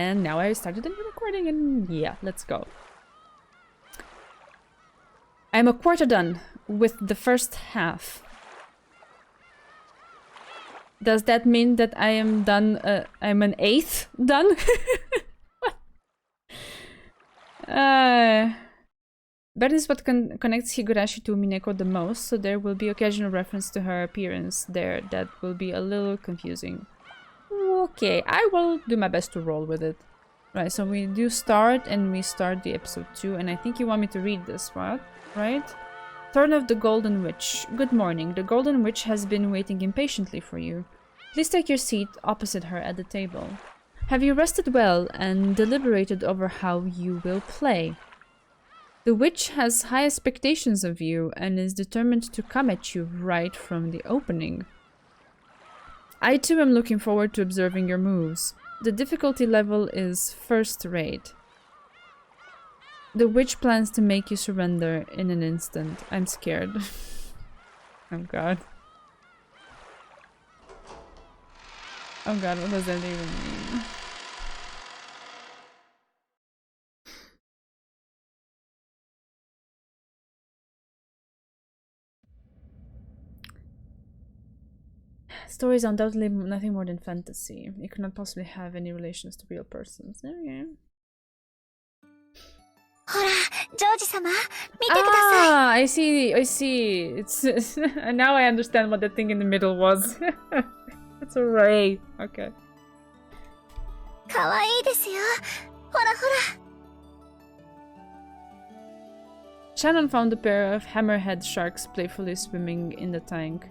And now I started a new recording, and yeah, let's go. I'm a quarter done with the first half. Does that mean that I am done? I'm an eighth done? That is what connects Higurashi to Umineko the most, so there will be occasional reference to her appearance there that will be a little confusing. Okay, I will do my best to roll with it. Right, so we do start, and we start the episode 2, and I think you want me to read this, right? Turn of the Golden Witch. Good morning. The Golden Witch has been waiting impatiently for you. Please take your seat opposite her at the table. Have you rested well and deliberated over how you will play? The witch has high expectations of you and is determined to come at you right from the opening. I too am looking forward to observing your moves. The difficulty level is first rate. The witch plans to make you surrender in an instant. I'm scared. Oh god. Oh god, what does that even mean? Story is undoubtedly nothing more than fantasy. It could not possibly have any relations to real persons. Okay. Ah, I see. It's now I understand what the thing in the middle was. It's alright. Okay. Shannon found a pair of hammerhead sharks playfully swimming in the tank,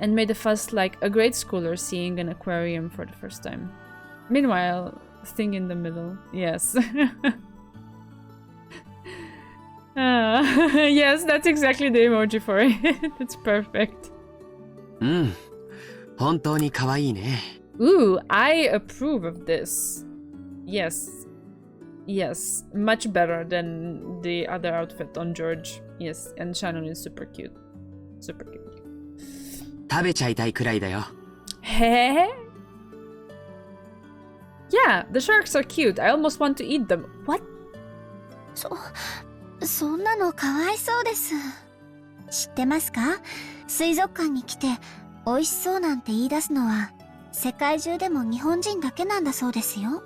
and made a fuss like a grade schooler seeing an aquarium for the first time. Meanwhile, thing in the middle. Yes. Yes, that's exactly the emoji for it. It's perfect. Ooh, I approve of this. Yes. Yes, much better than the other outfit on George. Yes, and Shannon is super cute. Super cute. Heh? Yeah, the sharks are cute. I almost want to eat them. What? そんなのかわいそうです。知ってますか？水族館に来て美味しそうなんて言い出すのは世界中でも日本人だけなんだそうですよ。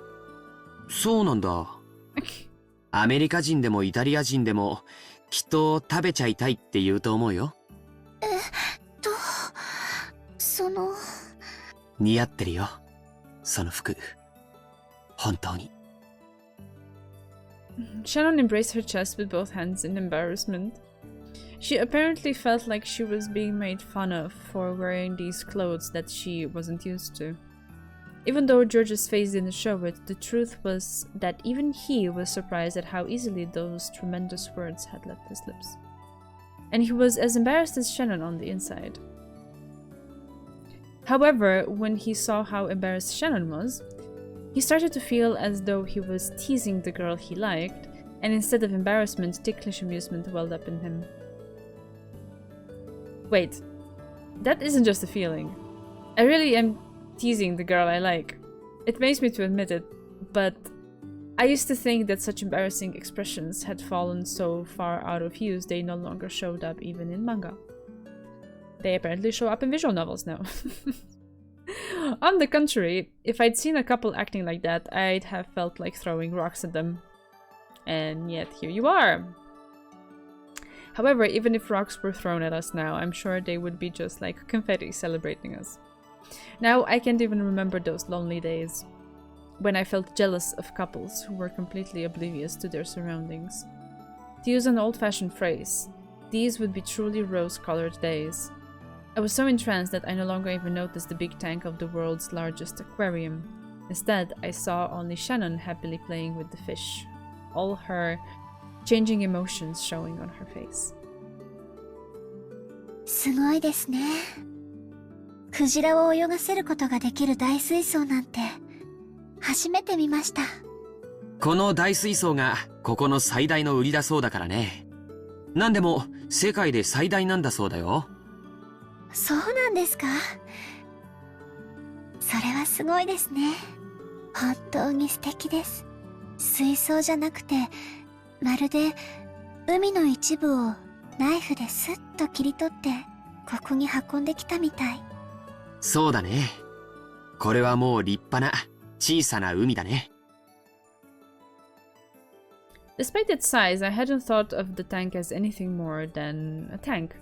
そうなんだ。アメリカ人でもイタリア人でもきっと食べちゃいたいって言うと思うよ。その似合ってるよ。その服。本当に。Shannon embraced her chest with both hands in embarrassment. She apparently felt like she was being made fun of for wearing these clothes that she wasn't used to. Even though George's face didn't show it, the truth was that even he was surprised at how easily those tremendous words had left his lips. And he was as embarrassed as Shannon on the inside. However, when he saw how embarrassed Shannon was, he started to feel as though he was teasing the girl he liked, and instead of embarrassment, ticklish amusement welled up in him. Wait, that isn't just a feeling. I really am teasing the girl I like. It pains me to admit it, but I used to think that such embarrassing expressions had fallen so far out of use they no longer showed up even in manga. They apparently show up in visual novels now. On the contrary, if I'd seen a couple acting like that, I'd have felt like throwing rocks at them. And yet, here you are! However, even if rocks were thrown at us now, I'm sure they would be just like confetti celebrating us. Now, I can't even remember those lonely days, when I felt jealous of couples who were completely oblivious to their surroundings. To use an old-fashioned phrase, these would be truly rose-colored days. I was so entranced that I no longer even noticed the big tank of the world's largest aquarium. Instead, I saw only Shannon happily playing with the fish, all her changing emotions showing on her face. すごいですね。クジラを泳がせることができる大水槽なんて初めて見ました。この大水槽がここの最大の売りだそうだからね。なんでも世界で最大なんだそうだよ。そうなんですか？それはすごいですね。本当に素敵です。水槽じゃなくて、まるで海の一部をナイフでスッと切り取ってここに運んできたみたい。そうだね。これはもう立派な小さな海だね。Despite its size, I hadn't thought of the tank as anything more than a tank.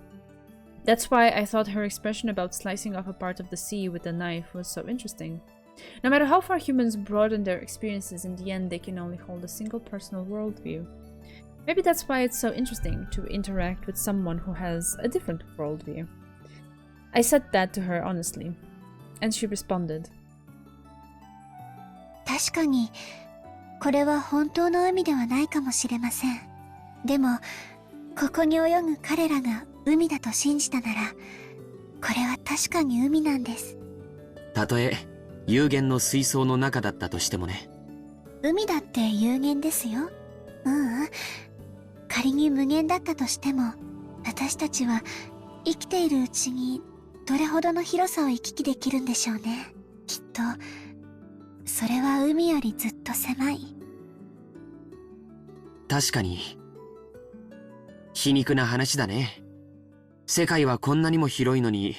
That's why I thought her expression about slicing off a part of the sea with a knife was so interesting. No matter how far humans broaden their experiences, in the end they can only hold a single personal worldview. Maybe that's why it's so interesting to interact with someone who has a different worldview. I said that to her honestly, and she responded. 確かに、これは本当の海ではないかもしれません。でも、ここに泳ぐ彼らが海だと信じたなら、これは確かに海なんです。たとえ有限の水槽の中だったとしてもね。海だって有限ですよ。仮に無限だったとしても、私たちは生きているうちにどれほどの広さを行き来できるんでしょうね。きっと、それは海よりずっと狭い。確かに。皮肉な話だね。世界はこんなにも広いのに、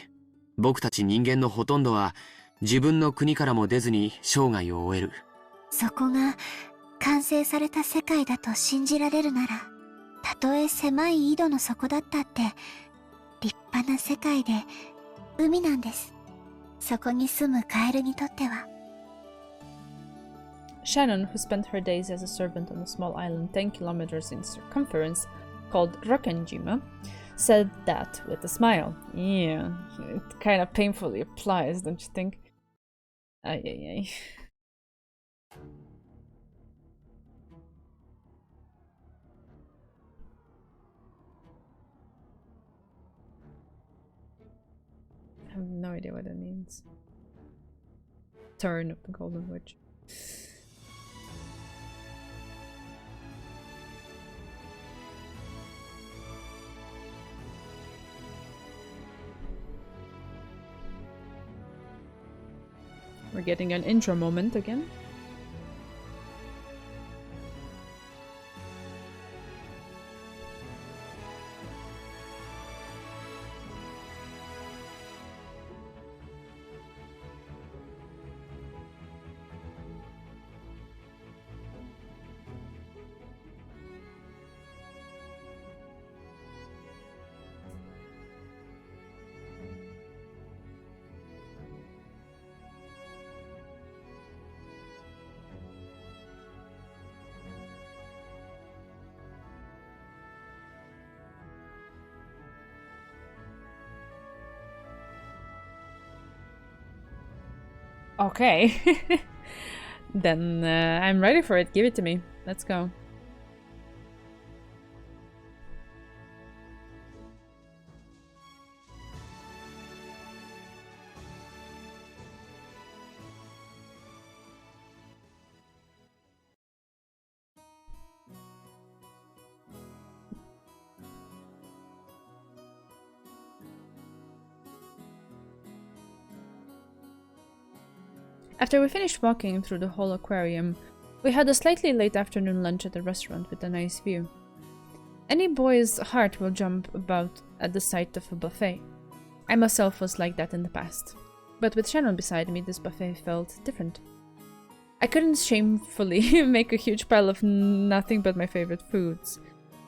僕たち人間のほとんどは自分の国からも出ずに生涯を終える。そこが完成された世界だと信じられるなら、たとえ狭い井戸の底だったって立派な世界で海なんです。そこに住むカエルにとっては。Shannon, who spent her days as a servant on a small island 10 kilometers in circumference called Rokkenjima, said that with a smile. Yeah, it kind of painfully applies, don't you think? Ay, ay, ay. I have no idea what that means. Turn of the Golden Witch. We're getting an intro moment again. Okay. Then I'm ready for it. Give it to me. Let's go. After we finished walking through the whole aquarium, we had a slightly late afternoon lunch at a restaurant with a nice view. Any boy's heart will jump about at the sight of a buffet. I myself was like that in the past. But with Shannon beside me, this buffet felt different. I couldn't shamefully make a huge pile of nothing but my favorite foods.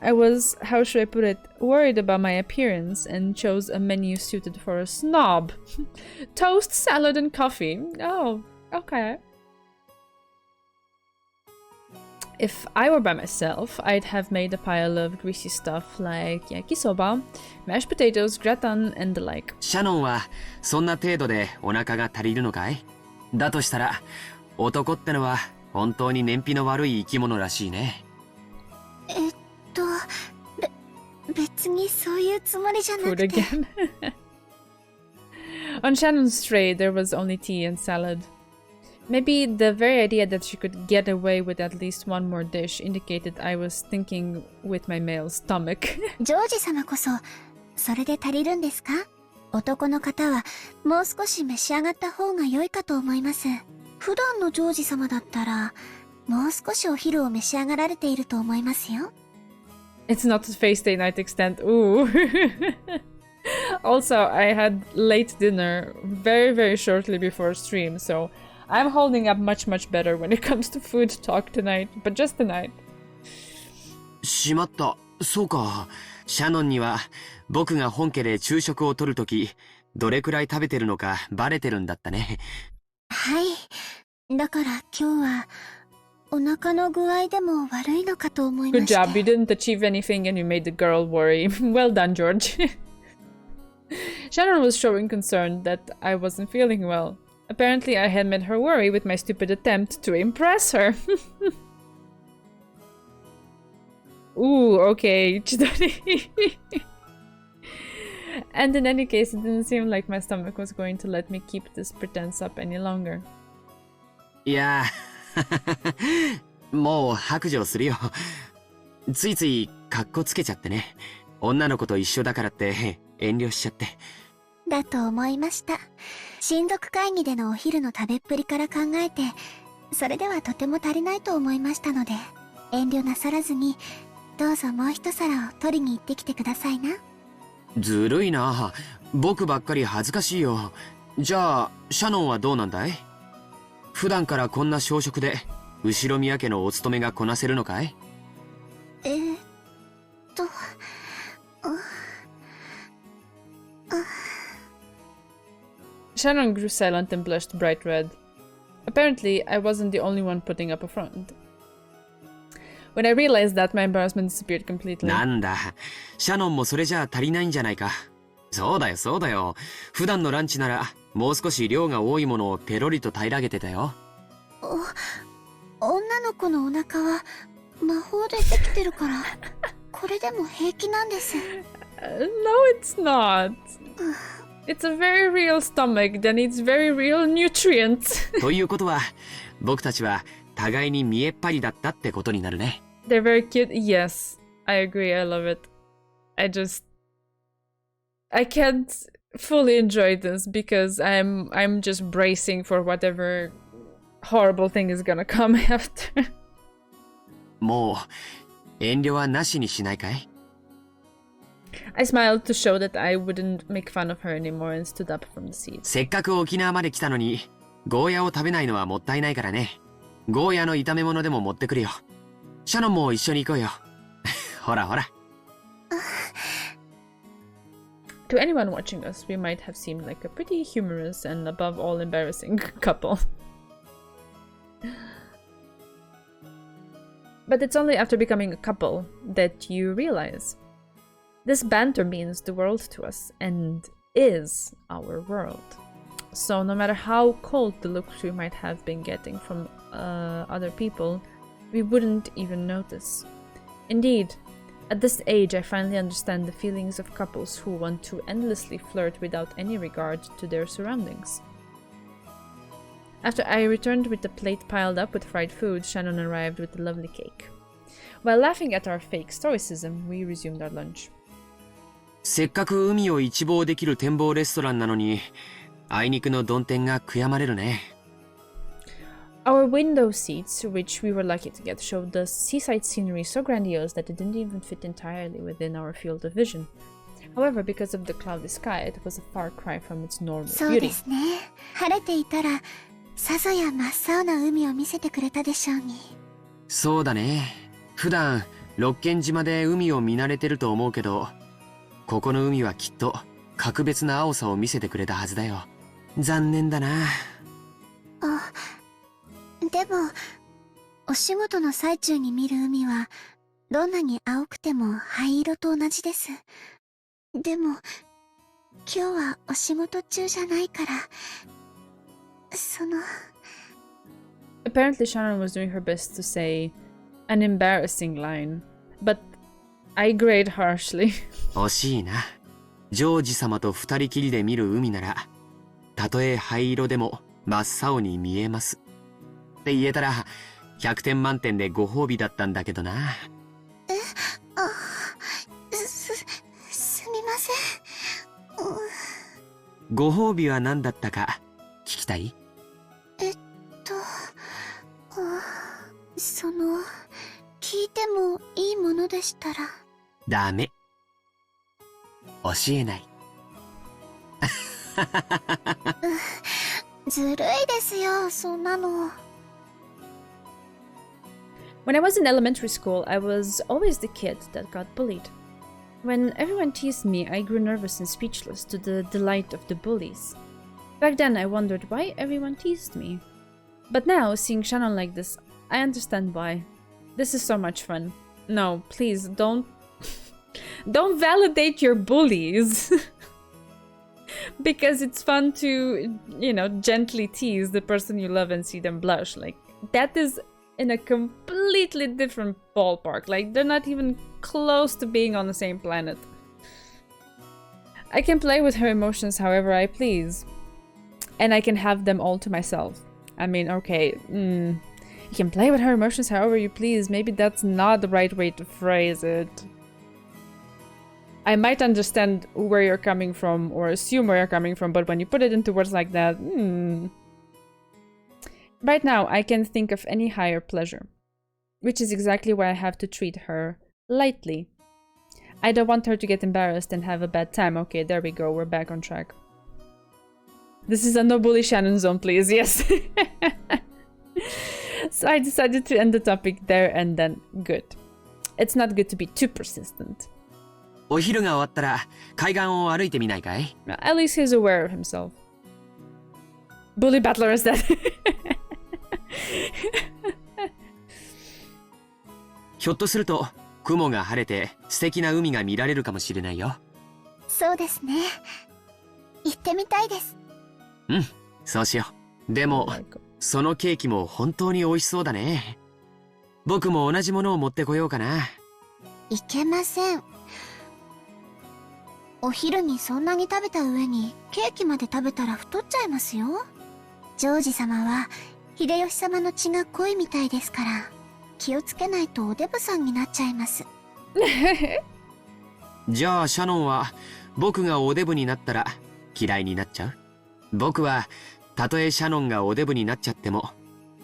I was, how should I put it, worried about my appearance and chose a menu suited for a snob. Toast, salad, and coffee. Oh, okay. If I were by myself, I'd have made a pile of greasy stuff like yakisoba, mashed potatoes, gratin, and the like. シャノンはそんな程度でお腹が足りるのかい？だとしたら、男ってのは本当に燃費の悪い生き物らしいね。別にそういうつもりじゃなくて。Food again. On Shannon's tray, there was only tea and salad. Maybe the very idea that she could get away with at least one more dish indicated I was thinking with my male stomach. ジョージ様こそ、それで足りるんですか？男の方はもう少し召し上がった方が良いかと思います。普段のジョージ様だったら、もう少しお昼を召し上がられていると思いますよ。It's not a face day night extent. Ooh. Also, I had late dinner very, very shortly before stream, so I'm holding up much, much better when it comes to food talk tonight, but just tonight. しまった。そうか。シャノンには僕が本家で昼食をとるとき、どれくらい食べてるのかバレてるんだったね。はい。だから今日は、お腹の具合でも悪いのかと思いま Good して。 job, you didn't achieve anything and you made the girl worry. Well done, George. Shannon was showing concern that I wasn't feeling well. Apparently, I had made her worry with my stupid attempt to impress her. Ooh, okay, Chidori. And in any case, it didn't seem like my stomach was going to let me keep this pretense up any longer. いやもう白状するよ。ついついカッコつけちゃってね。女の子と一緒だからって遠慮しちゃって。だと思いました。親族会議でのお昼の食べっぷりから考えて、それではとても足りないと思いましたので、遠慮なさらずに、どうぞもう一皿を取りに行ってきてくださいな。ずるいな。僕ばっかり恥ずかしいよ。じゃあシャノンはどうなんだい？普段からこんな小食で後ろ宮家のお勤めがこなせるのかい？Shannon grew silent and blushed bright red. Apparently, I wasn't the only one putting up a front. When I realized that, my embarrassment disappeared completely. なんだ、シャノンもそれじゃあ足りないんじゃないか。そうだよそうだよ。普段のランチならもう少し量が多いものをペロリと平らげてたよ。女の子のお腹は魔法でできてるから、これでも平気なんです。No, it's not. It's a very real stomach that needs very real nutrients. ということは、僕たちは互いに見えっ張りだったってことになるね。They're very cute. Yes, I agree. I love it. I can't fully enjoy this because I'm just bracing for whatever horrible thing is gonna come after. もう遠慮はなしにしないかい？ I smiled to show that I wouldn't make fun of her anymore and stood up from the seat. せっかく沖縄まで来たのにゴーヤを食べないのはもったいないからね。ゴーヤの炒め物でも持ってくるよ。シャノンも一緒に行こうよ。ほらほら。To anyone watching us, we might have seemed like a pretty humorous and above all embarrassing couple. But it's only after becoming a couple that you realize this banter means the world to us and is our world. So no matter how cold the looks we might have been getting from other people, we wouldn't even notice. Indeed, at this age, I finally understand the feelings of couples who want to endlessly flirt without any regard to their surroundings. After I returned with the plate piled up with fried food, Shannon arrived with a lovely cake. While laughing at our fake stoicism, we resumed our lunch. せっかく海を一望できる展望レストランなのに、あいにくの曇天が悔やまれるね。Our window seats, which we were lucky to get, showed the seaside scenery so grandiose that it didn't even fit entirely within our field of vision. However, because of the cloudy sky, it was a far cry from its normal そうで beauty. すね。晴れていたら、さぞや真っ青な海を見せてくれたでしょうに。そうだね。普段六軒島で海を見慣れてると思うけど、ここの海はきっと格別な青さを見せてくれたはずだよ。残念だな。でも、お仕事の最中に見る海は、どんなに青くても灰色と同じです。でも、今日はお仕事中じゃないから、Apparently, Shannon was doing her best to say an embarrassing line, but I grayed harshly. 惜しいな。ジョージ様と二人きりで見る海なら、たとえ灰色でも真っ青に見えます。って言えたら、100点満点でご褒美だったんだけどな。すみません。ご褒美は何だったか聞きたい？聞いてもいいものでしたら。ダメ。教えない。ずるいですよ、そんなの。When I was in elementary school, I was always the kid that got bullied. When everyone teased me, I grew nervous and speechless to the delight of the bullies. Back then, I wondered why everyone teased me. But now, seeing Shannon like this, I understand why. This is so much fun. No, please, don't validate your bullies. Because it's fun to, you know, gently tease the person you love and see them blush. Like, that is in a completely different ballpark. Like, they're not even close to being on the same planet. I can play with her emotions however I please. And I can have them all to myself. I mean, okay, you can play with her emotions however you please. Maybe that's not the right way to phrase it. I might understand where you're coming from or assume where you're coming from, but when you put it into words like that, Right now, I can think of any higher pleasure. Which is exactly why I have to treat her lightly. I don't want her to get embarrassed and have a bad time. Okay, there we go, we're back on track. This is a no bully Shannon zone, please, yes. So I decided to end the topic there and then. Good. It's not good to be too persistent. お昼が終わったら海岸を歩いてみないかい? At least he's aware of himself. Bully battler is dead. ひょっとすると雲が晴れて素敵な海が見られるかもしれないよ。そうですね。行ってみたいです。うん、そうしよう。でも、そのケーキも本当に美味しそうだね。僕も同じものを持ってこようかな。いけません。お昼にそんなに食べた上にケーキまで食べたら太っちゃいますよ。ジョージ様は秀吉様の血が濃いみたいですから、気をつけないとおデブさんになっちゃいます。じゃあシャノンは僕がおデブになったら嫌いになっちゃう？僕はたとえシャノンがおデブになっちゃっても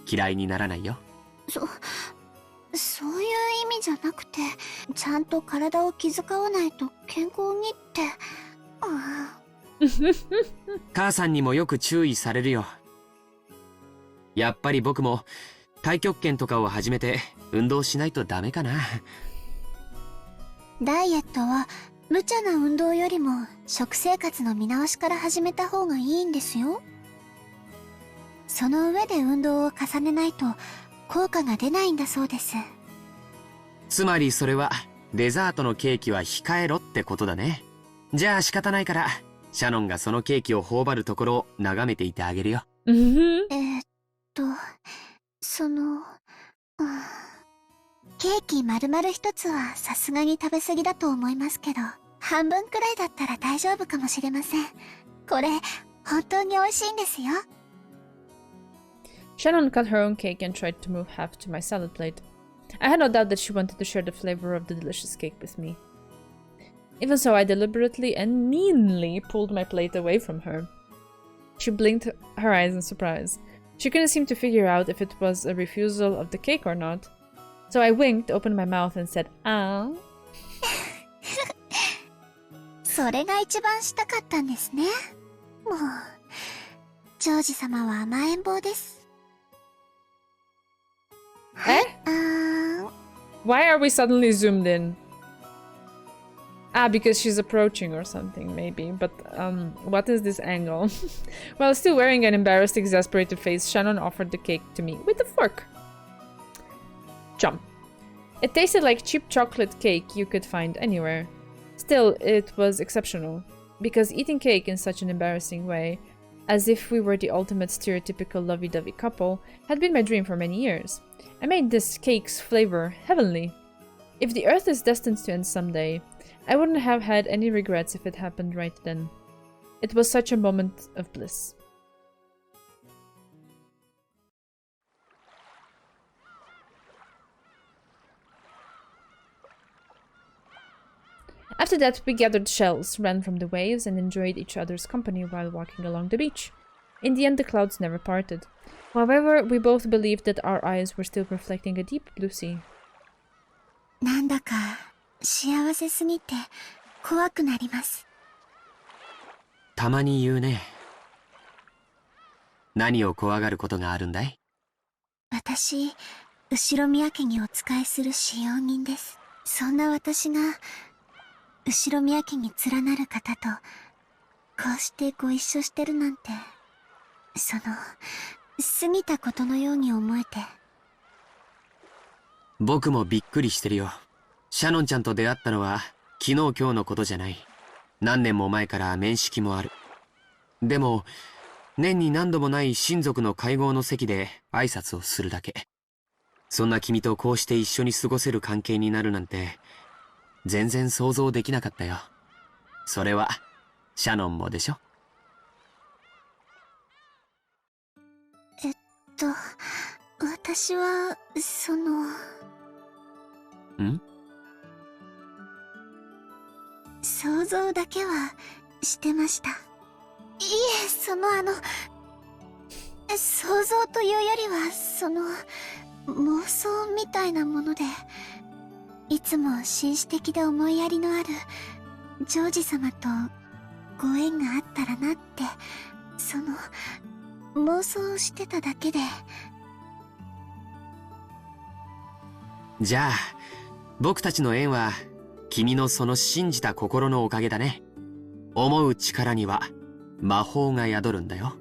嫌いにならないよ。そういう意味じゃなくて、ちゃんと体を気遣わないと健康にって。母さんにもよく注意されるよ。やっぱり僕も太極拳とかを始めて運動しないとダメかな。ダイエットは無茶な運動よりも食生活の見直しから始めた方がいいんですよ。その上で運動を重ねないと効果が出ないんだそうです。つまりそれはデザートのケーキは控えろってことだね。じゃあ仕方ないからシャノンがそのケーキを頬張るところを眺めていてあげるよ。ケーキ丸々一つはさすがに食べ過ぎだと思いますけど、半分くらいだったら大丈夫かもしれません。これ本当に美味しいんですよ。Shannon cut her own cake and tried to move half to my salad plate. I had no doubt that she wanted to share the flavor of the delicious cake with me. Even so, I deliberately and meanly pulled my plate away from her. She blinked her eyes in surprise. She couldn't seem to figure out if it was a refusal of the cake or not. So I winked, opened my mouth and said, "Ah." それが一番したかったんですね。もう、ジョージ様は甘えん坊です。Why are we suddenly zoomed in? Ah, because she's approaching or something, maybe. But, what is this angle? While still wearing an embarrassed, exasperated face, Shannon offered the cake to me with a fork. Chomp. It tasted like cheap chocolate cake you could find anywhere. Still, it was exceptional. Because eating cake in such an embarrassing way, as if we were the ultimate stereotypical lovey-dovey couple, had been my dream for many years. I made this cake's flavor heavenly. If the earth is destined to end someday, I wouldn't have had any regrets if it happened right then. It was such a moment of bliss. After that, we gathered shells, ran from the waves, and enjoyed each other's company while walking along the beach. In the end, the clouds never parted. However, we both believed that our eyes were still reflecting a deep blue sea. なんだか幸せすぎて怖くなります。たまに言うね。何を怖がることがあるんだい？私、後ろ宮家にお仕えする使用人です。そんな私が後ろ宮家に連なる方とこうしてご一緒してるなんて、過ぎたことのように思えて。僕もびっくりしてるよ。シャノンちゃんと出会ったのは昨日今日のことじゃない。何年も前から面識もある。でも年に何度もない親族の会合の席で挨拶をするだけ。そんな君とこうして一緒に過ごせる関係になるなんて全然想像できなかったよ。それはシャノンもでしょ？私はん？想像だけはしてました。いえ、想像というよりは妄想みたいなもので、いつも紳士的で思いやりのあるジョージ様とご縁があったらなって、妄想してただけで。じゃあ僕たちの縁は君のその信じた心のおかげだね。思う力には魔法が宿るんだよ。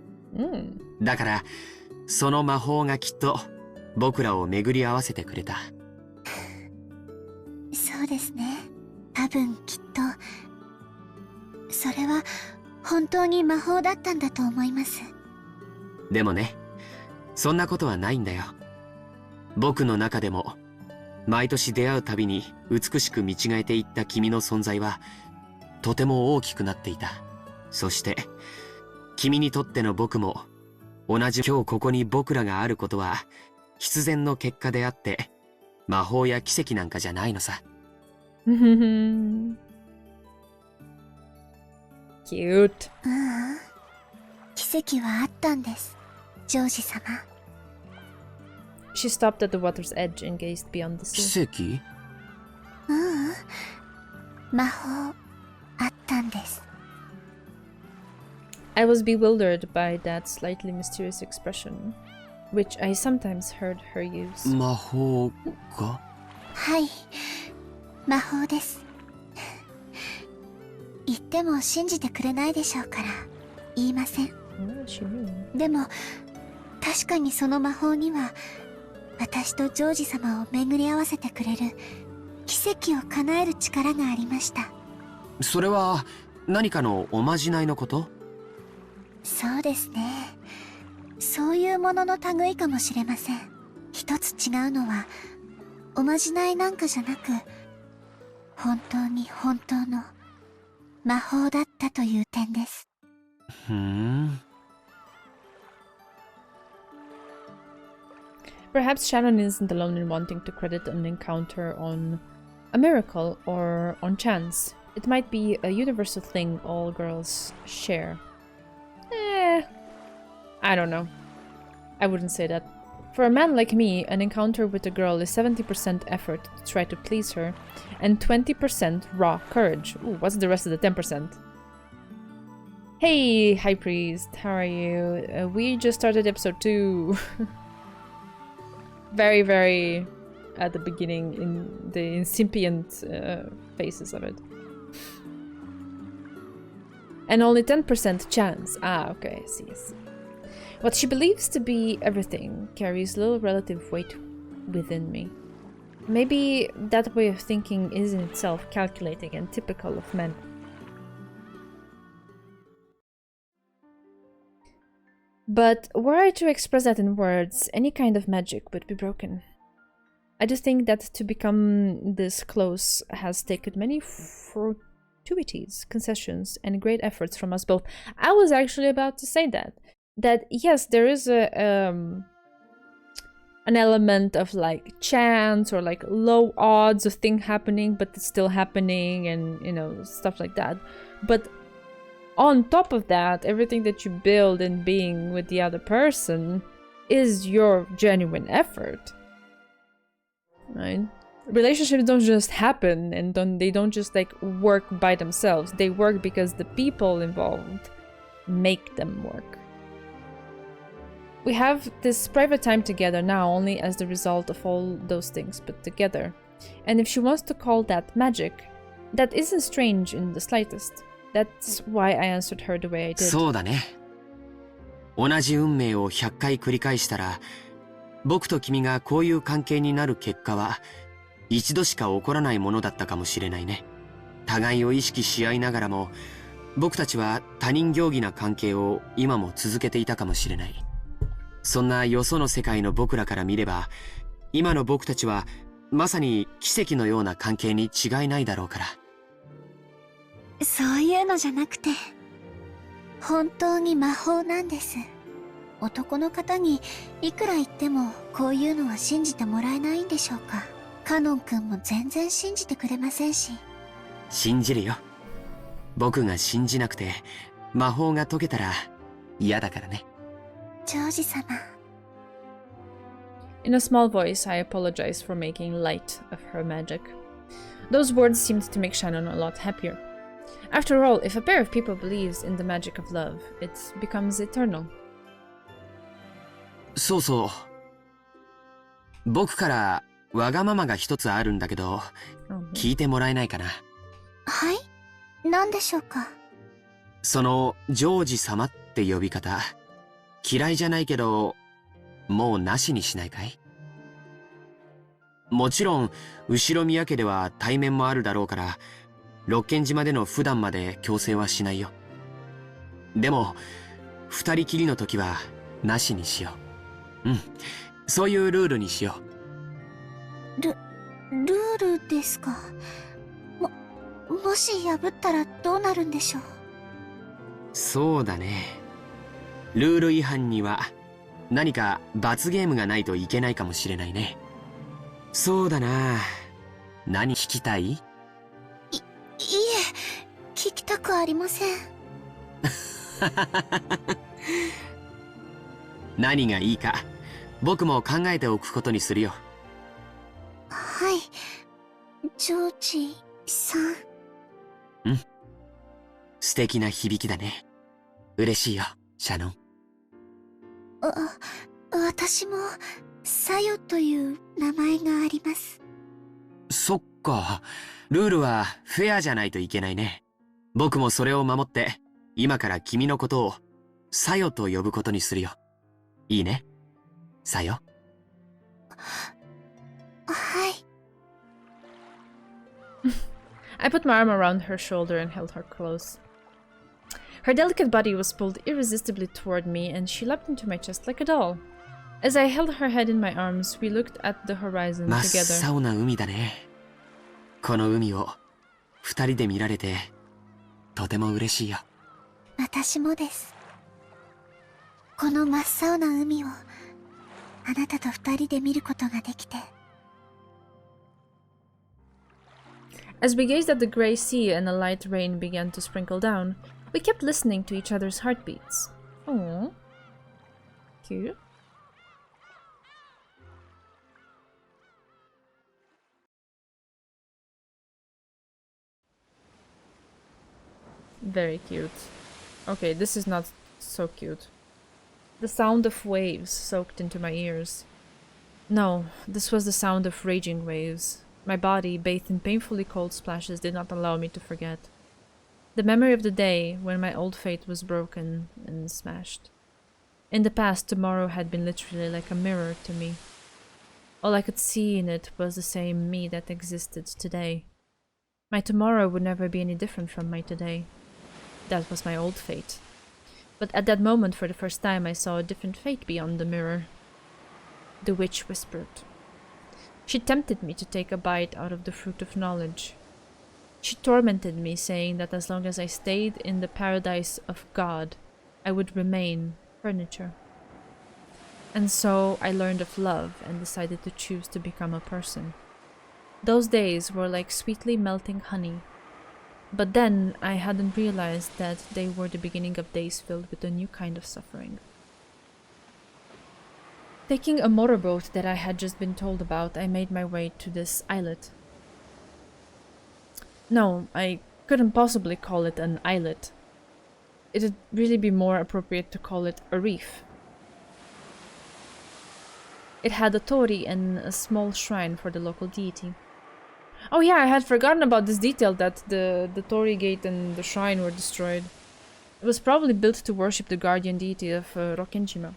だからその魔法がきっと僕らを巡り合わせてくれた。そうですね。多分きっとそれは本当に魔法だったんだと思います。でもね、そんなことはないんだよ。僕の中でも毎年出会うたびに美しく見違えていった君の存在はとても大きくなっていた。そして君にとっての僕も同じ今日ここに僕らがあることは必然の結果であって魔法や奇跡なんかじゃないのさ。Cute. 奇跡はあったんです、ジョージ様。She stopped at the water's edge and gazed beyond the sea. 奇跡？魔法あったんです。I was bewildered by that slightly mysterious expression, which I sometimes heard her use. 魔法が？はい、魔法です。言っても信じてくれないでしょうから言いません。でも確かにその魔法には私とジョージ様を巡り合わせてくれる奇跡を叶える力がありました。それは何かのおまじないのこと？そうですね。そういうものの類かもしれません。一つ違うのはおまじないなんかじゃなく、本当に本当の魔法だったという点です。Perhaps Shannon isn't alone in wanting to credit an encounter on a miracle or on chance. It might be a universal thing all girls share. I don't know. I wouldn't say that. For a man like me, an encounter with a girl is 70% effort to try to please her, and 20% raw courage. Ooh, what's the rest of the 10%? Hey, High Priest, how are you? We just started episode 2. Very, very at the beginning, in the incipient phases of it. And only 10% chance. Ah, okay, I see, I see. What she believes to be everything carries little relative weight within me. Maybe that way of thinking is in itself calculating and typical of men. But were I to express that in words, any kind of magic would be broken. I do think that to become this close has taken many fortuities, concessions, and great efforts from us both. I was actually about to say that. That yes, there is a an element of like chance or like low odds of thing happening, but it's still happening, and you know, stuff like that. But on top of that, everything that you build in being with the other person is your genuine effort, right? Relationships don't just happen and they don't just like work by themselves. They work because the people involved make them work. We have this private time together now only as the result of all those things put together. And if she wants to call that magic, that isn't strange in the slightest. That's why I answered her the way I did. そうだね。同じ運命を100回繰り返したら、僕と君がこういう関係になる結果は、一度しか起こらないものだったかもしれないね。互いを意識し合いながらも、僕たちは他人行儀な関係を今も続けていたかもしれない。そんなよその世界の僕らから見れば、今の僕たちはまさに奇跡のような関係に違いないだろうから。そういうのじゃなくて、本当に魔法なんです。男の方にいくら言ってもこういうのは信じてもらえないんでしょうか。カノン君も全然信じてくれませんし。信じるよ。僕が信じなくて魔法が解けたら嫌だからね。ジョージ様。In a small voice, I apologized for making light of her magic. Those words seemed to make Shannon a lot happier. After all, if a pair of people believes in the magic of love, it becomes eternal. そうそう。僕からわがままが一つあるんだけど、聞いてもらえないかな。はい？何でしょうか？そのジョージ様って呼び方、嫌いじゃないけど、もうなしにしないかい？もちろん、後宮家では対面もあるだろうから、六軒島での普段まで強制はしないよ。でも、二人きりの時はなしにしよう。うん、そういうルールにしよう。ルールですか。もし破ったらどうなるんでしょう。そうだね。ルール違反には何か罰ゲームがないといけないかもしれないね。そうだな。何聞きたい？いえ、聞きたくありません。何がいいか、僕も考えておくことにするよ。はい、ジョージさん。うん。素敵な響きだね。嬉しいよ、シャノン。私も、サヨという名前があります。そっか。ルールはフェアじゃないといけないね。僕もそれを守って、今から君のことを、サヨと呼ぶことにするよ。いいね？サヨ。はい。I put my arm around her shoulder and held her close. Her delicate body was pulled irresistibly toward me, and she leapt into my chest like a doll. As I held her head in my arms, we looked at the horizon 真 together. っ青な海だね。この海を二人で見られて、とても嬉しいよ。私もです。この真っ青な海を、あなたと二人で見ることができて。As we gazed at the gray sea and a light rain began to sprinkle down, we kept listening to each other's heartbeats. Aww. Cute. Very cute. Okay, this is not so cute. The sound of waves soaked into my ears. No, this was the sound of raging waves. My body, bathed in painfully cold splashes, did not allow me to forget. The memory of the day when my old fate was broken and smashed. In the past, tomorrow had been literally like a mirror to me. All I could see in it was the same me that existed today. My tomorrow would never be any different from my today. That was my old fate. But at that moment, for the first time, I saw a different fate beyond the mirror. The witch whispered. She tempted me to take a bite out of the fruit of knowledge. She tormented me, saying that as long as I stayed in the paradise of God, I would remain furniture. And so I learned of love and decided to choose to become a person. Those days were like sweetly melting honey. But then I hadn't realized that they were the beginning of days filled with a new kind of suffering. Taking a motorboat that I had just been told about, I made my way to this islet. No, I couldn't possibly call it an islet. It'd really be more appropriate to call it a reef. It had a torii and a small shrine for the local deity. Oh yeah, I had forgotten about this detail that the torii gate and the shrine were destroyed. It was probably built to worship the guardian deity of Rokkenjima.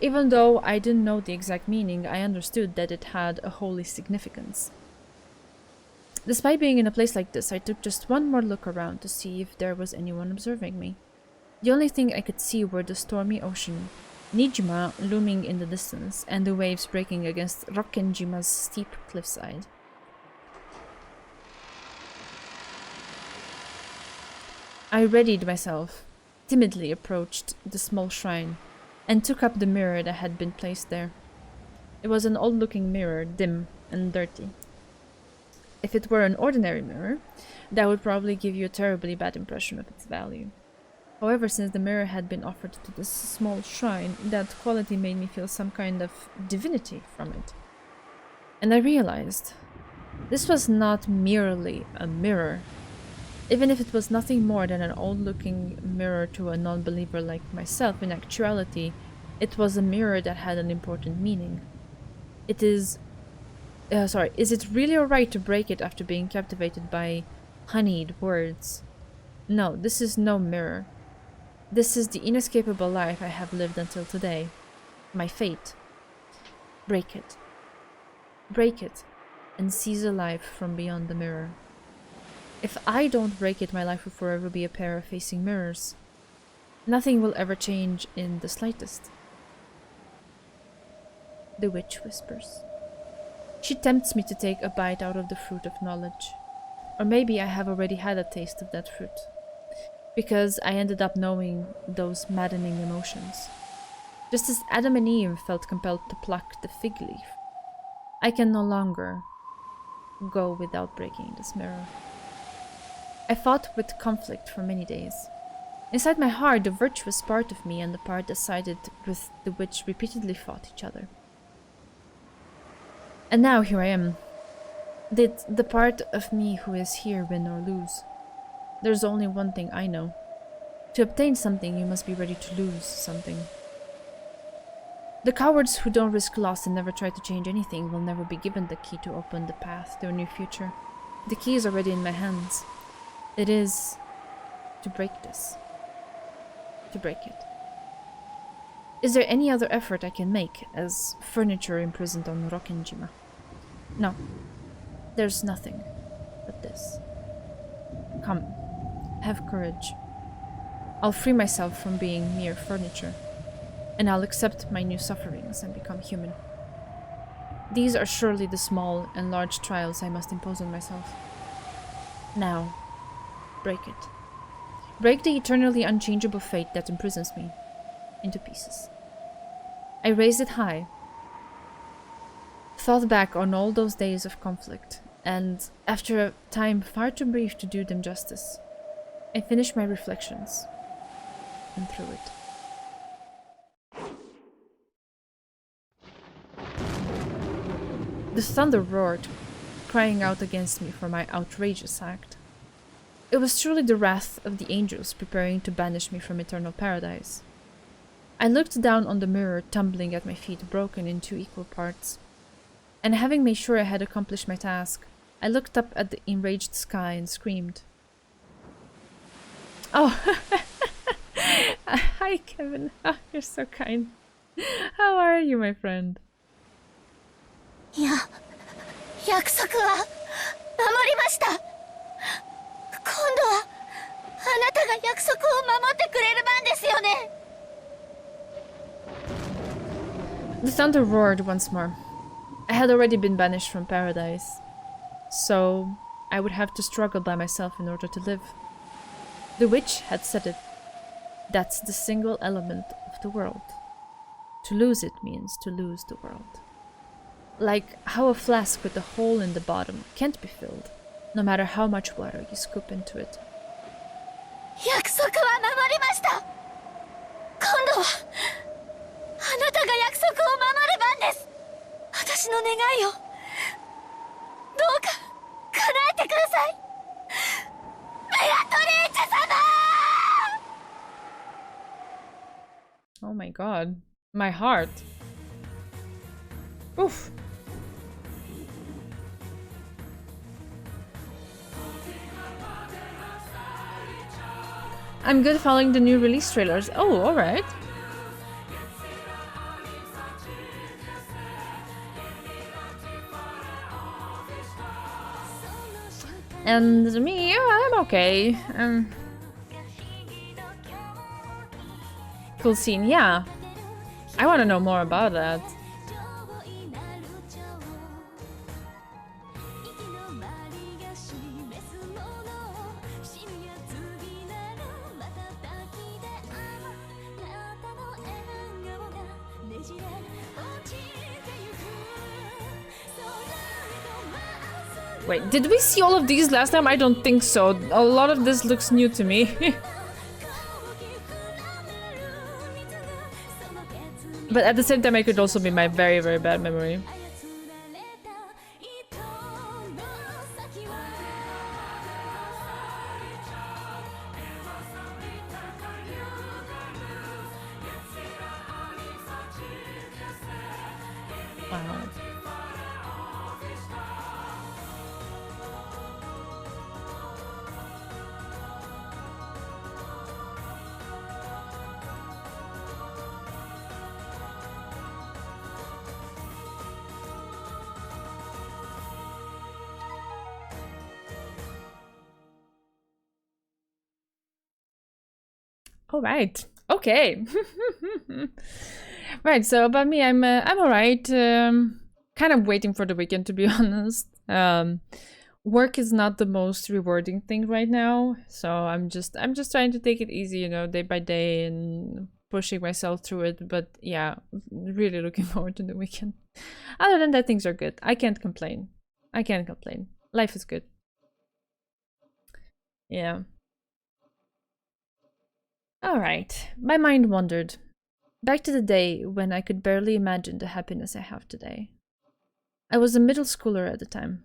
Even though I didn't know the exact meaning, I understood that it had a holy significance. Despite being in a place like this, I took just one more look around to see if there was anyone observing me. The only thing I could see were the stormy ocean, Nijima looming in the distance, and the waves breaking against Rokkenjima's steep cliffside. I readied myself, timidly approached the small shrine, and took up the mirror that had been placed there. It was an old-looking mirror, dim and dirty. If it were an ordinary mirror, that would probably give you a terribly bad impression of its value. However, since the mirror had been offered to this small shrine, that quality made me feel some kind of divinity from it. And I realized this was not merely a mirror. Even if it was nothing more than an old-looking mirror to a non-believer like myself, in actuality, it was a mirror that had an important meaning. Is it really alright to break it after being captivated by honeyed words? No, this is no mirror. This is the inescapable life I have lived until today. My fate. Break it. Break it, and seize a life from beyond the mirror. If I don't break it, my life will forever be a pair of facing mirrors. Nothing will ever change in the slightest. The witch whispers. She tempts me to take a bite out of the fruit of knowledge. Or maybe I have already had a taste of that fruit, because I ended up knowing those maddening emotions. Just as Adam and Eve felt compelled to pluck the fig leaf, I can no longer go without breaking this mirror. I fought with conflict for many days. Inside my heart, the virtuous part of me and the part that sided with the witch repeatedly fought each other. And now here I am. Did the part of me who is here win or lose? There's only one thing I know. To obtain something, you must be ready to lose something. The cowards who don't risk loss and never try to change anything will never be given the key to open the path to a new future. The key is already in my hands. It is to break this. To break it. Is there any other effort I can make as furniture imprisoned on Rokkenjima? No. There's nothing but this. Come. Have courage. I'll free myself from being mere furniture, and I'll accept my new sufferings and become human. These are surely the small and large trials I must impose on myself. Now, break it. Break the eternally unchangeable fate that imprisons me into pieces. I raised it high, thought back on all those days of conflict, and after a time far too brief to do them justice, I finished my reflections and threw it. The thunder roared, crying out against me for my outrageous act. It was truly the wrath of the angels preparing to banish me from eternal paradise. I looked down on the mirror tumbling at my feet, broken in 2 equal parts. And having made sure I had accomplished my task, I looked up at the enraged sky and screamed. Oh! Hi, Kevin. Oh, you're so kind. How are you, my friend? いや、約束は守りました。今度はあなたが約束を守ってくれる番ですよね。The thunder roared once more. I had already been banished from paradise, so I would have to struggle by myself in order to live. The witch had said it. That's the single element of the world. To lose it means to lose the world. Like how a flask with a hole in the bottom can't be filled, no matter how much water you scoop into it. 約束は守りました。今度はあなたが約束を守る番です。私の願いをどうか叶えてください。ベアトリーチェ様。 Oh my god. My heart. Oof. I'm good following the new release trailers. Oh, alright. And me, I'm okay. Cool scene, yeah. I want to know more about that. Wait, did we see all of these last time? I don't think so. A lot of this looks new to me. But at the same time, it could also be my very, very bad memory. Wow. All right. Okay. Right. So about me, I'm all right. Kind of waiting for the weekend, to be honest. Work is not the most rewarding thing right now, so I'm just trying to take it easy, you know, day by day and pushing myself through it. But yeah, really looking forward to the weekend. Other than that, things are good. I can't complain. I can't complain. Life is good. Yeah. Alright, my mind wandered. Back to the day when I could barely imagine the happiness I have today. I was a middle schooler at the time.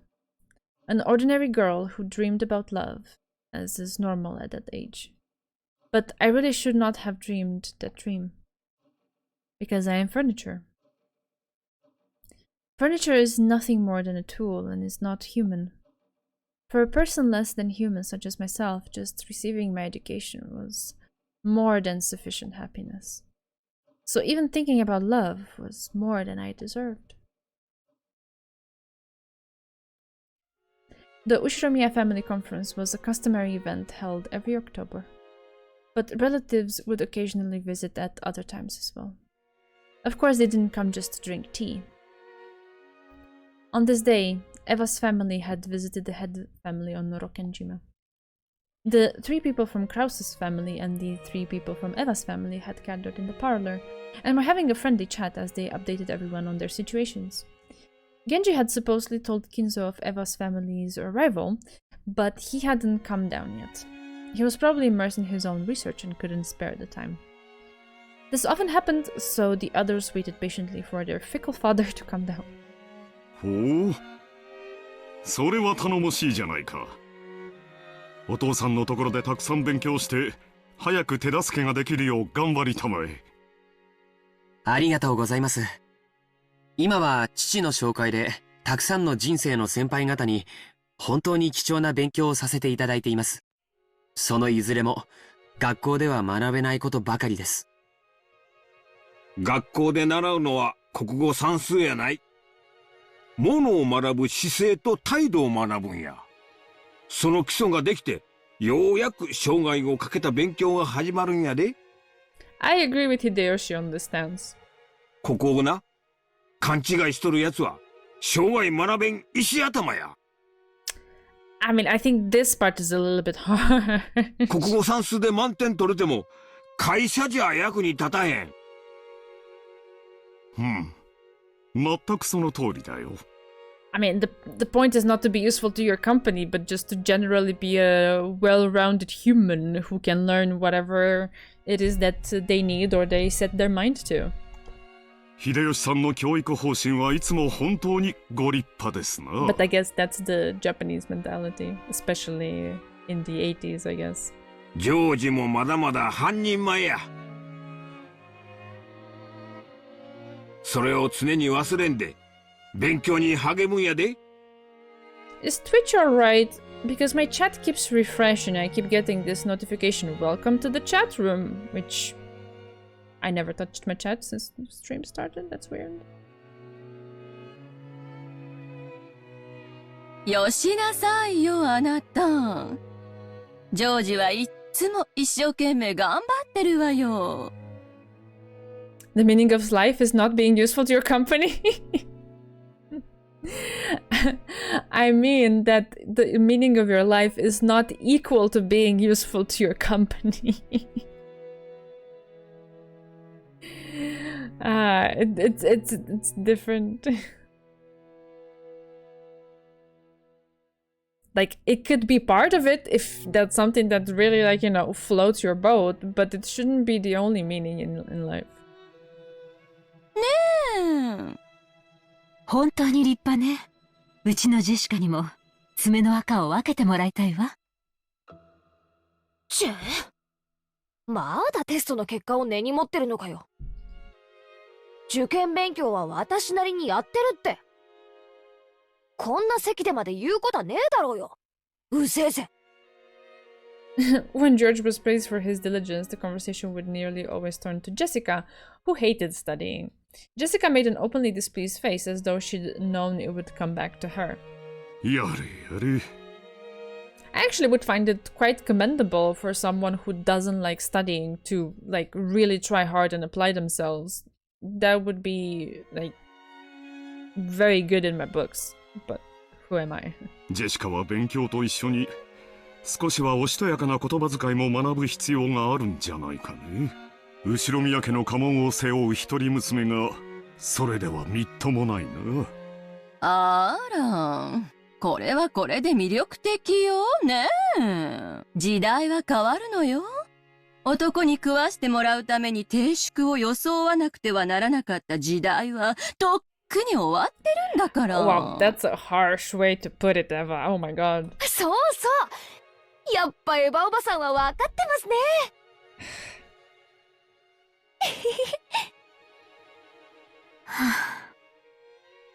An ordinary girl who dreamed about love, as is normal at that age. But I really should not have dreamed that dream. Because I am furniture. Furniture is nothing more than a tool and is not human. For a person less than human such as myself, just receiving my education was more than sufficient happiness. So even thinking about love was more than I deserved. The Ushiromiya family conference was a customary event held every October, but relatives would occasionally visit at other times as well. Of course, they didn't come just to drink tea. On this day, Eva's family had visited the head family on Norokenjima. The 3 people from Krause's family and the 3 people from Eva's family had gathered in the parlor and were having a friendly chat as they updated everyone on their situations. Genji had supposedly told Kinzo of Eva's family's arrival, but he hadn't come down yet. He was probably immersed in his own research and couldn't spare the time. This often happened, so the others waited patiently for their fickle father to come down. ほう、それは頼もしいじゃないか。お父さんのところでたくさん勉強して早く手助けができるよう頑張りたまえ。ありがとうございます。今は父の紹介でたくさんの人生の先輩方に本当に貴重な勉強をさせていただいています。そのいずれも学校では学べないことばかりです。学校で習うのは国語算数やない。ものを学ぶ姿勢と態度を学ぶんや。その基礎ができて、ようやく生涯をかけた勉強が始まるんやで。I agree with Hideyoshi on this stance. ここをな、勘違いしとるやつは、生涯学べん石頭や。I mean, I think this part is a little bit hard. 国語算数で満点取れても、会社じゃ役に立たへん。全くその通りだよ。I mean, the point is not to be useful to your company, but just to generally be a well-rounded human who can learn whatever it is that they need or they set their mind to. 秀吉さんの教育方針はいつも本当にご立派ですな。But I guess that's the Japanese mentality, especially in the 80s, I guess. ジョージもまだまだ半人前や。それを常に忘れんで、勉強に励むんやで。Is Twitch alright? Because my chat keeps refreshing. I keep getting this notification. Welcome to the chat room, which I never touched my chat since the stream started. That's weird. よしなさいよ、あなた。ジョージはいっつも一生懸命頑張ってるわよ。The meaning of life is not being useful to your company? I mean that the meaning of your life is not equal to being useful to your company. It's different. Like, it could be part of it if that's something that really, like, you know, floats your boat, but it shouldn't be the only meaning in life. ねえ。本当に立派ね。うちのジェシカにも爪の赤を分けてもらいたいわ。チェ、まだテストの結果を根に持ってるのかよ。受験勉強は私なりにやってるって。こんな席でまで言うことはねえだろうよ。うせえぜ。When George was praised for his diligence, the conversation would nearly always turn to Jessica, who hated studying. Jessica made an openly displeased face as though she'd known it would come back to her. やれやれ。I actually would find it quite commendable for someone who doesn't like studying to, like, really try hard and apply themselves. That would be, like, very good in my books. But who am I? ジェシカは勉強と一緒に少しはおしとやかな言葉遣いも学ぶ必要があるんじゃないかね。後宮家の家紋を背負う一人娘がそれではみっともないな。あら、これはこれで魅力的よねえ。時代は変わるのよ。男に食わしてもらうために定宿を装わなくてはならなかった時代はとっくに終わってるんだから。Wow, that's a harsh way to put it, Eva. Oh my god. そうそう。やっぱエヴァおばさんは分かってますね。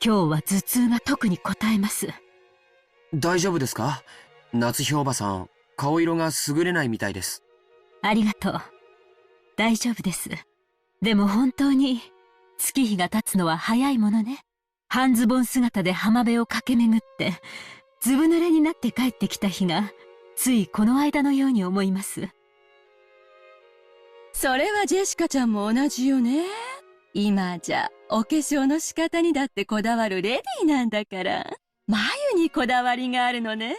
今日は頭痛が特にこたえます。大丈夫ですか？夏日おばさん、顔色が優れないみたいです。ありがとう。大丈夫です。でも本当に月日が経つのは早いものね。半ズボン姿で浜辺を駆け巡ってずぶ濡れになって帰ってきた日がついこの間のように思います。それはジェシカちゃんも同じよね。今じゃお化粧の仕方にだってこだわるレディーなんだから。眉にこだわりがあるのね。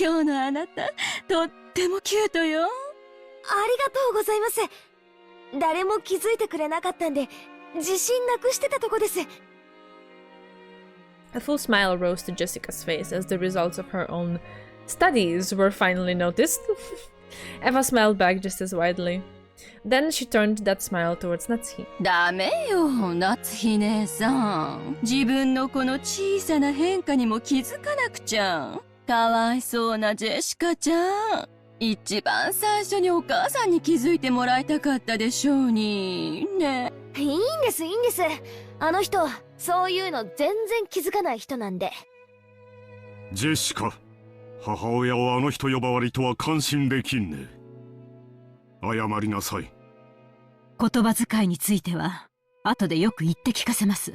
今日のあなたとってもキュートよ。ありがとうございます。誰も気づいてくれなかったんで自信なくしてたとこです。A full smile rose to Jessica's face as the results of her own studies were finally noticed. Eva smiled back just as widely. Then she turned that smile towards Natsuhi. ダメよ、夏日姉さん。自分のこの小さな変化にも気づかなくちゃ。かわいそうなジェシカちゃん。一番最初にお母さんに気づいてもらいたかったでしょうに。ね。いいんです、いいんです。あの人、そういうの全然気づかない人なんで。ジェシカ、母親をあの人呼ばわりとは感心できんね。謝りなさい。言葉遣いについては後でよく言って聞かせます。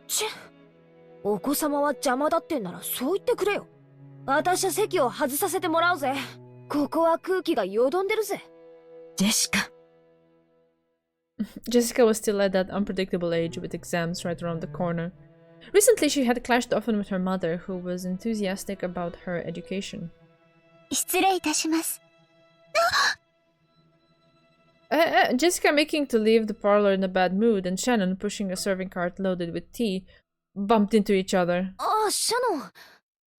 チェ、お子様は邪魔だってんならそう言ってくれよ。私は席を外させてもらうぜ。ここは空気がよどんでるぜ。ジェシカ。Jessica was still at that unpredictable age with exams right around the corner. Recently, she had clashed often with her mother, who was enthusiastic about her education. 失礼いたします。Jessica making to leave the parlor in a bad mood and Shannon pushing a serving cart loaded with tea bumped into each other. ああ、シャノン。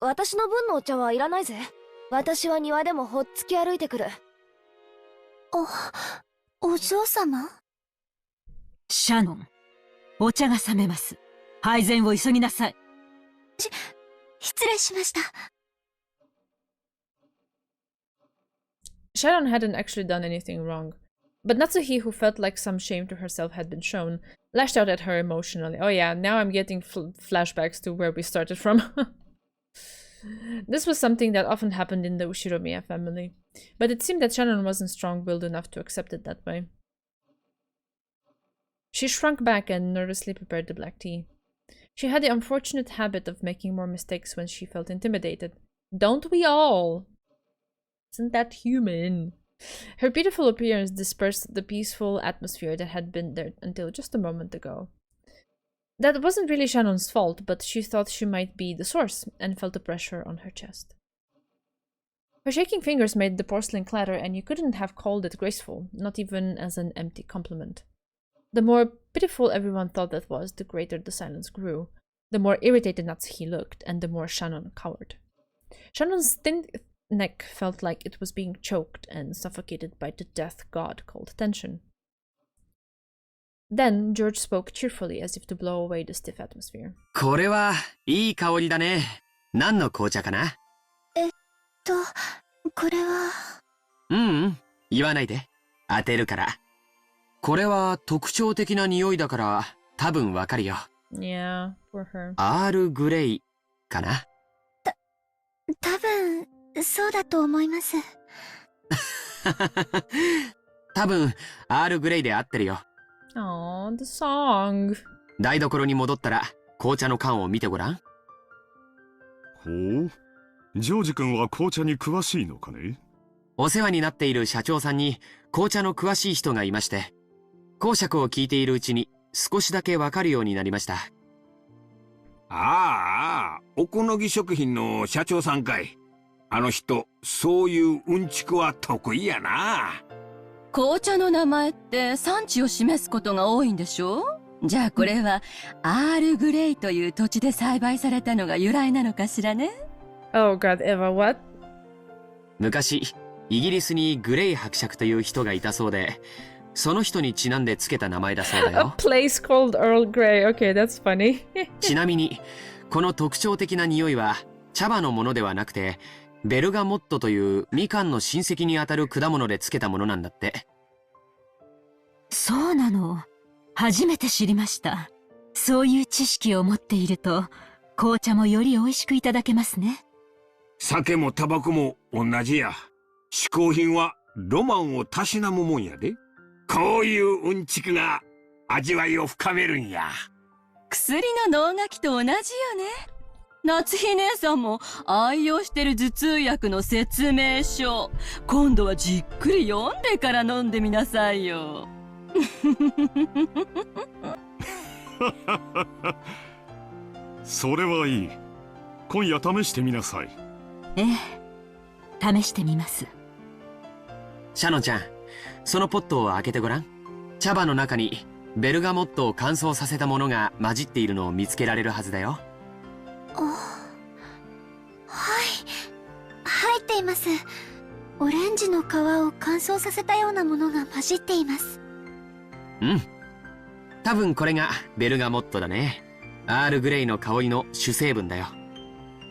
私の分のお茶はいらないぜ。私は庭でもほっつき歩いてくる。お嬢様？シャノン、お茶が冷めます。配膳を急ぎなさい。失礼しました。Sharon hadn't actually done anything wrong, but Natsuhi, who felt like some shame to herself had been shown, lashed out at her emotionally. Oh yeah, now I'm getting flashbacks to where we started from. This was something that often happened in the Ushiromiya family, but it seemed that Shannon wasn't strong-willed enough to accept it that way. She shrunk back and nervously prepared the black tea. She had the unfortunate habit of making more mistakes when she felt intimidated. Don't we all? Isn't that human? Her beautiful appearance dispersed the peaceful atmosphere that had been there until just a moment ago. That wasn't really Shannon's fault, but she thought she might be the source and felt the pressure on her chest. Her shaking fingers made the porcelain clatter, and you couldn't have called it graceful, not even as an empty compliment. The more pitiful everyone thought that was, the greater the silence grew. The more irritated Natsuhi looked, and the more Shannon cowered. Shannon's thin neck felt like it was being choked and suffocated by the death god called tension. Then George spoke cheerfully as if to blow away the stiff atmosphere. これはいい香りだね。何の紅茶かな？これは。言わないで。当てるから。これは特徴的な匂いだから多分わかるよ。Yeah, for her. アールグレイかな？多分そうだと思います。多分アールグレイで合ってるよ。Aww, the song. 台所に戻ったら紅茶の缶を見てごらん。ほう、ジョージ君は紅茶に詳しいのかね？お世話になっている社長さんに紅茶の詳しい人がいまして、講釈を聞いているうちに少しだけわかるようになりました。ああ、おこのぎ食品の社長さんかい。あの人、そういううんちくは得意やな。紅茶の名前って産地を示すことが多いんでしょ？じゃあこれはアールグレイという土地で栽培されたのが由来なのかしらね。Oh god, Eva, what? 昔、イギリスにグレイ伯爵という人がいたそうで、その人にちなんでつけた名前だそうだ A よ。place called Earl Grey. Okay, that's funny. ちなみに、この特徴的な匂いは茶葉のものではなくて、ベルガモットというみかんの親戚にあたる果物でつけたものなんだって。そうなの。初めて知りました。そういう知識を持っていると、紅茶もより美味しくいただけますね。酒もタバコも同じや。嗜好品はロマンをたしなむもんやで。こういううんちくが味わいを深めるんや。薬の能書きと同じよね。夏日姉さんも愛用してる頭痛薬の説明書、今度はじっくり読んでから飲んでみなさいよ。それはいい。今夜試してみなさい。ええ、試してみます。シャノンちゃん、そのポットを開けてごらん。茶葉の中にベルガモットを乾燥させたものが混じっているのを見つけられるはずだよ。はい、入っています。オレンジの皮を乾燥させたようなものが混じっています。多分これがベルガモットだね。アールグレイの香りの主成分だよ。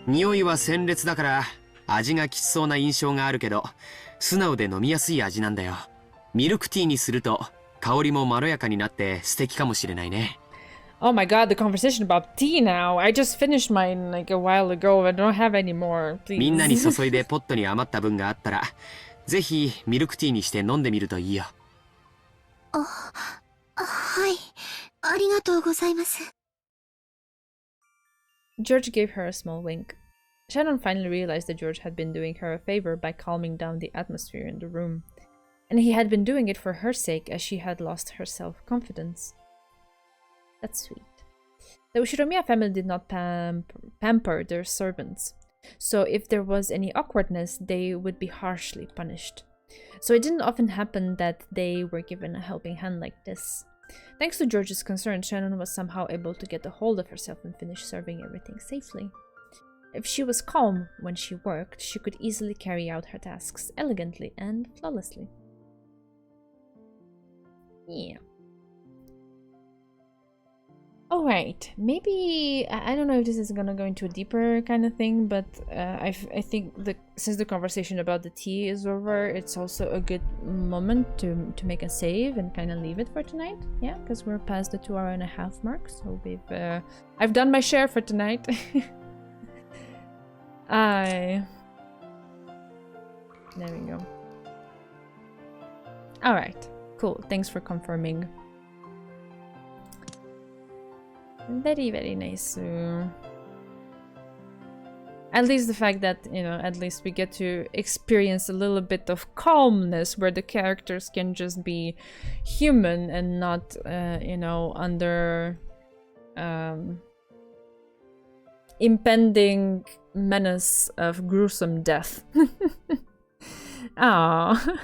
匂いは鮮烈だから味がきつそうな印象があるけど、素直で飲みやすい味なんだよ。ミルクティーにすると香りもまろやかになって素敵かもしれないね。Oh my god, the conversation about tea now. I just finished mine like a while ago. I don't have any more. Please. みんなに注いでポットに余った分があったら、ぜひミルクティーにして飲んでみるといいよ。はい、ありがとうございます。George gave her a small wink. Shannon finally realized that George had been doing her a favor by calming down the atmosphere in the room. And he had been doing it for her sake as she had lost her self-confidence. That's sweet. The Ushiromiya family did not pamper their servants, so if there was any awkwardness, they would be harshly punished. So it didn't often happen that they were given a helping hand like this. Thanks to George's concern, Shannon was somehow able to get a hold of herself and finish serving everything safely. If she was calm when she worked, she could easily carry out her tasks elegantly and flawlessly. Yeah. Alright, maybe I don't know if this is gonna go into a deeper kind of thing, but I think since the conversation about the tea is over, it's also a good moment to make a save and kind of leave it for tonight. Yeah, because we're past the 2.5-hour mark, so I've done my share for tonight. There we go. Alright, cool. Thanks for confirming. Very, very nice. At least the fact that, you know, at least we get to experience a little bit of calmness where the characters can just be human and not, you know, under impending menace of gruesome death. Aww.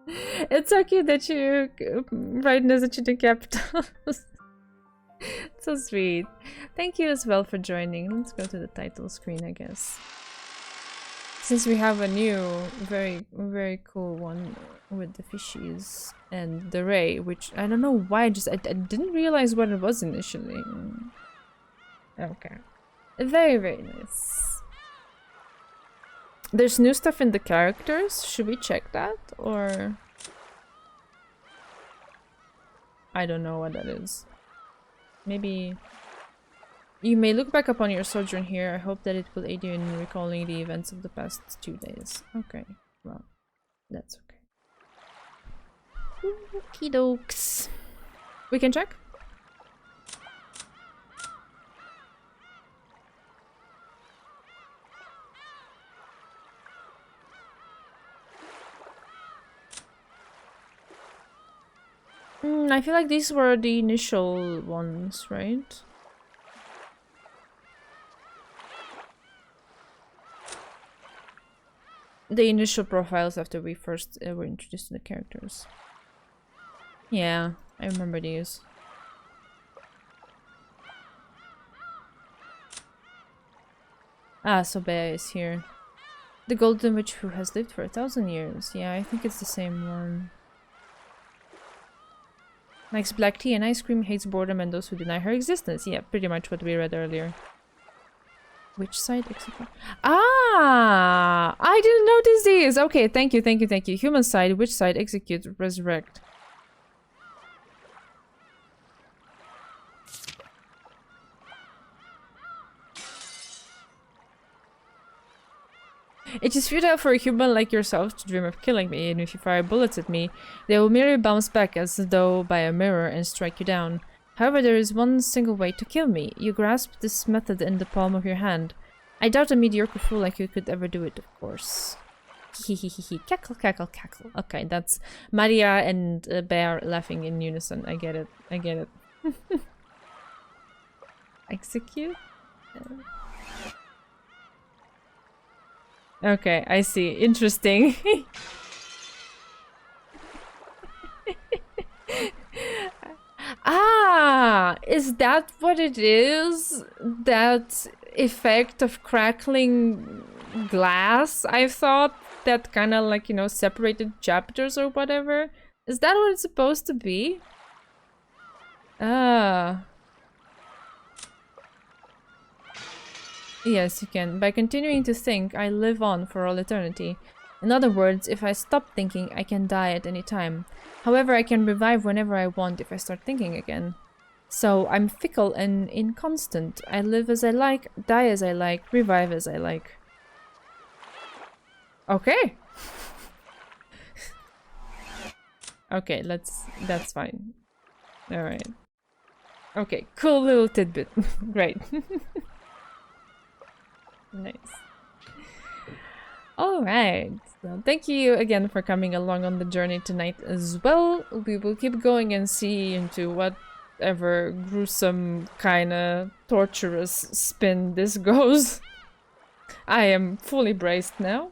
It's so cute that you write that you the capitals. So sweet. Thank you as well for joining. Let's go to the title screen, I guess. Since we have a new, very, very cool one with the fishies and the ray, which I don't know why, I didn't realize what it was initially. Okay. Very, very nice. There's new stuff in the characters. Should we check that? Or... I don't know what that is. Maybe... You may look back upon your sojourn here. I hope that it will aid you in recalling the events of the past 2 days. Okay. Well, that's okay. Okie dokes. We can check? I feel like these were the initial ones, right? The initial profiles after we first were introduced to the characters. Yeah, I remember these. Ah, so Bea is here. The golden witch who has lived for 1,000 years. Yeah, I think it's the same one. Likes black tea and ice cream, hates boredom and those who deny her existence. Yeah, pretty much what we read earlier. Which side execute? Ah! I didn't notice these! Okay, thank you, thank you, thank you. Human side, which side execute, resurrect. It is futile for a human like yourself to dream of killing me, and if you fire bullets at me, they will merely bounce back as though by a mirror and strike you down. However, there is one single way to kill me. You grasp this method in the palm of your hand. I doubt a mediocre fool like you could ever do it, of course. Hehehehe. Cackle, cackle, cackle. Okay, that's Maria and Bear laughing in unison. I get it. I get it. Execute? Okay, I see. Interesting. Ah, is that what it is? That effect of crackling glass, I thought, that kind of like, you know, separated chapters or whatever. Is that what it's supposed to be? Ah. Yes, you can. By continuing to think, I live on for all eternity. In other words, if I stop thinking, I can die at any time. However, I can revive whenever I want if I start thinking again. So, I'm fickle and inconstant. I live as I like, die as I like, revive as I like. Okay. Okay, that's fine. Alright. Okay, cool little tidbit. Great. Nice. Alright. So thank you again for coming along on the journey tonight as well. We will keep going and see into whatever gruesome kinda torturous spin this goes. I am fully braced now.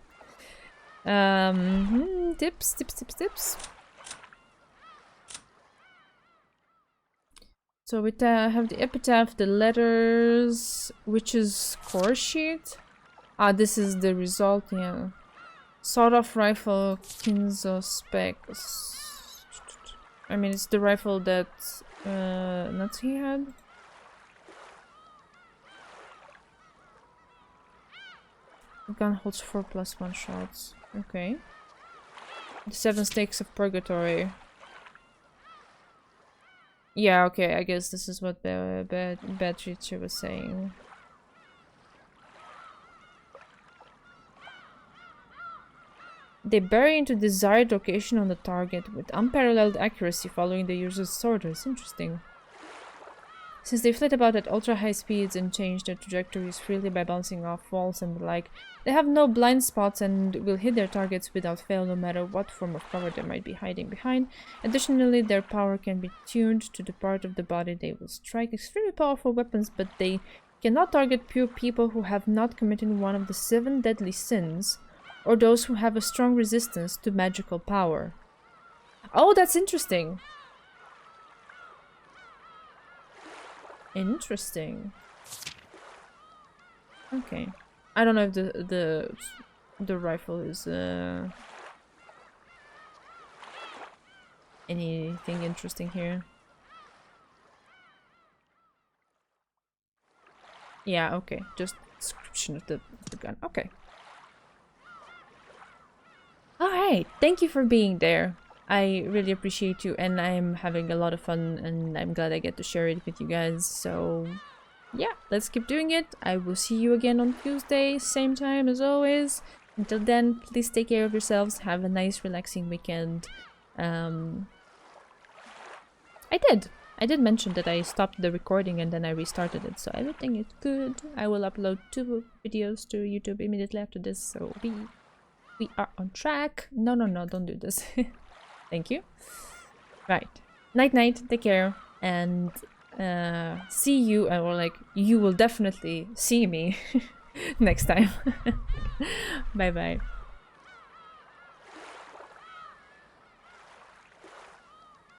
Tips. So we have the epitaph, the letters, witch's score sheet. Ah, this is the result, yeah. Sawed-off rifle, Kinzo specs. I mean, it's the rifle that Nuts he had? The gun holds 4+1 shots. Okay. The 7 stakes of purgatory. Yeah, okay, I guess this is what Beatrice was saying. They bury into desired location on the target with unparalleled accuracy following the user's orders. Interesting. Since they flit about at ultra high speeds and change their trajectories freely by bouncing off walls and the like, they have no blind spots and will hit their targets without fail no matter what form of cover they might be hiding behind. Additionally, their power can be tuned to the part of the body they will strike. Extremely powerful weapons, but they cannot target pure people who have not committed one of the 7 deadly sins, or those who have a strong resistance to magical power. Oh, that's interesting. Interesting. Okay. I don't know if the rifle is anything interesting here. Yeah, okay. Just description of the gun. Okay. Alright, thank you for being there. I really appreciate you, and I'm having a lot of fun, and I'm glad I get to share it with you guys. So yeah, let's keep doing it. I will see you again on Tuesday, same time as always. Until then, please take care of yourselves. Have a nice, relaxing weekend. I did mention that I stopped the recording and then I restarted it, so everything is good. I will upload 2 videos to YouTube immediately after this, so we are on track. No, don't do this. Thank you. Right. Night, take care, and see you, or like, you will definitely see me next time. Bye-bye.